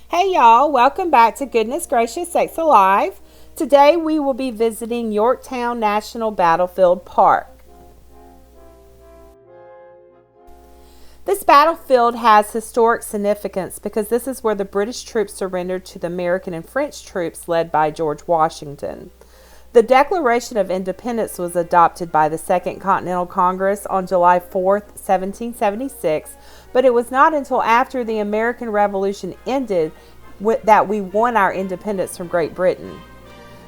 Hey y'all, welcome back to Goodness Gracious Sakes Alive. Today we will be visiting Yorktown National Battlefield Park. This battlefield has historic significance because this is where the British troops surrendered to the American and French troops led by George Washington. The Declaration of Independence was adopted by the Second Continental Congress on July 4, 1776, but it was not until after the American Revolution ended that we won our independence from Great Britain.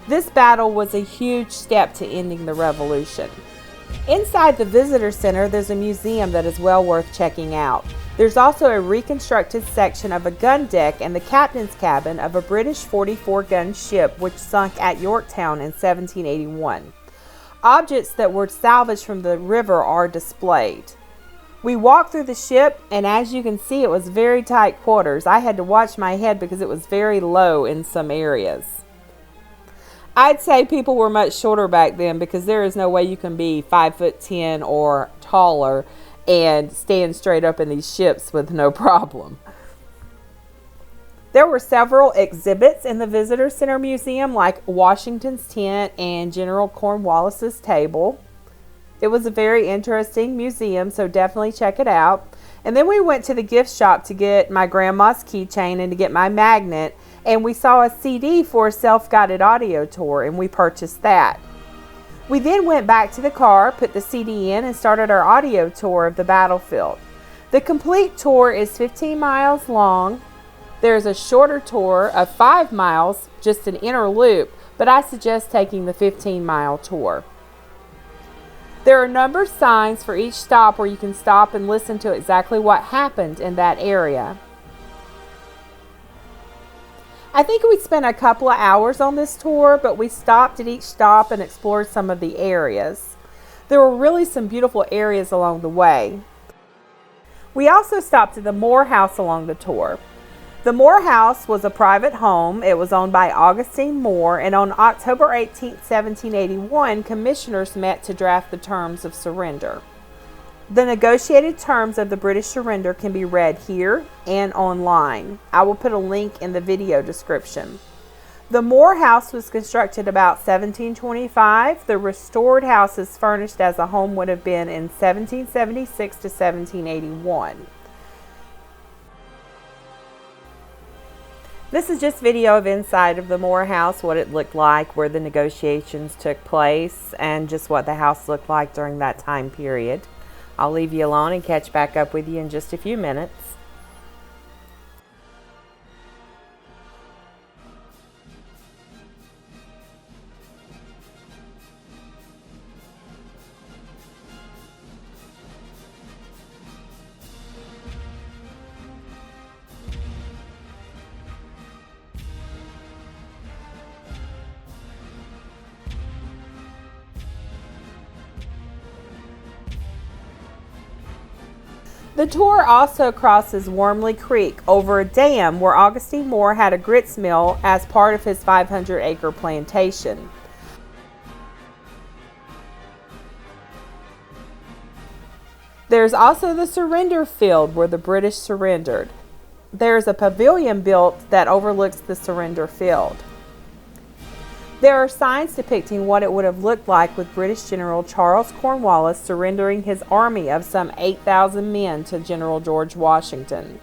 This battle was a huge step to ending the Revolution. Inside the visitor center, there's a museum that is well worth checking out. There's also a reconstructed section of a gun deck and the captain's cabin of a British 44-gun ship which sunk at Yorktown in 1781. Objects that were salvaged from the river are displayed. We walked through the ship, and as you can see, it was very tight quarters. I had to watch my head because it was very low in some areas. I'd say people were much shorter back then because there is no way you can be 5'10" or taller and stand straight up in these ships with no problem. There were several exhibits in the Visitor Center Museum, like Washington's tent and General Cornwallis's table. It was a very interesting museum, so definitely check it out. And then we went to the gift shop to get my grandma's keychain and to get my magnet, and we saw a CD for a self-guided audio tour, and we purchased that. We then went back to the car, put the CD in, and started our audio tour of the battlefield. The complete tour is 15 miles long. There's a shorter tour of 5 miles, just an inner loop, but I suggest taking the 15-mile tour. There are numbered signs for each stop where you can stop and listen to exactly what happened in that area. I think we spent a couple of hours on this tour, but we stopped at each stop and explored some of the areas. There were really some beautiful areas along the way. We also stopped at the Moore House along the tour. The Moore House was a private home. It was owned by Augustine Moore, and on October 18, 1781, commissioners met to draft the terms of surrender. The negotiated terms of the British surrender can be read here and online. I will put a link in the video description. The Moore House was constructed about 1725. The restored house is furnished as a home would have been in 1776 to 1781. This is just video of inside of the Moore House, what it looked like, where the negotiations took place, and just what the house looked like during that time period. I'll leave you alone and catch back up with you in just a few minutes. The tour also crosses Wormley Creek over a dam where Augustine Moore had a grits mill as part of his 500-acre plantation. There's also the surrender field where the British surrendered. There's a pavilion built that overlooks the surrender field. There are signs depicting what it would have looked like with British General Charles Cornwallis surrendering his army of some 8,000 men to General George Washington.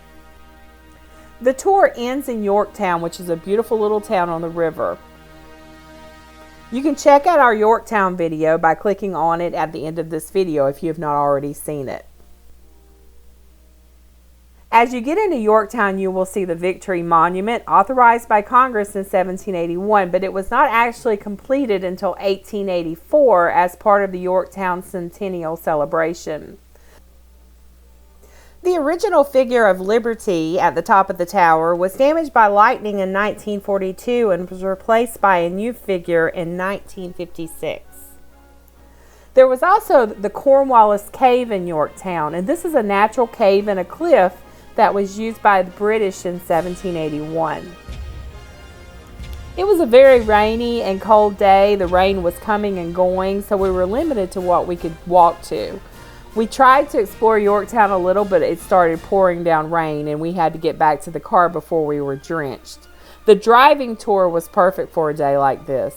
The tour ends in Yorktown, which is a beautiful little town on the river. You can check out our Yorktown video by clicking on it at the end of this video if you have not already seen it. As you get into Yorktown, you will see the Victory Monument, authorized by Congress in 1781, but it was not actually completed until 1884 as part of the Yorktown Centennial Celebration. The original figure of Liberty at the top of the tower was damaged by lightning in 1942 and was replaced by a new figure in 1956. There was also the Cornwallis Cave in Yorktown, and this is a natural cave in a cliff that was used by the British in 1781. It was a very rainy and cold day. The rain was coming and going, so we were limited to what we could walk to. We tried to explore Yorktown a little, but it started pouring down rain and we had to get back to the car before we were drenched. The driving tour was perfect for a day like this.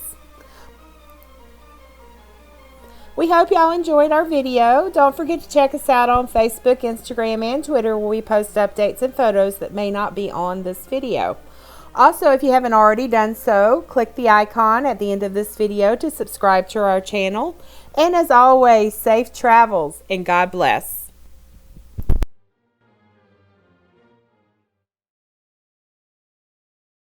We hope y'all enjoyed our video. Don't forget to check us out on Facebook, Instagram, and Twitter where we post updates and photos that may not be on this video. Also, if you haven't already done so, click the icon at the end of this video to subscribe to our channel. And as always, safe travels and God bless.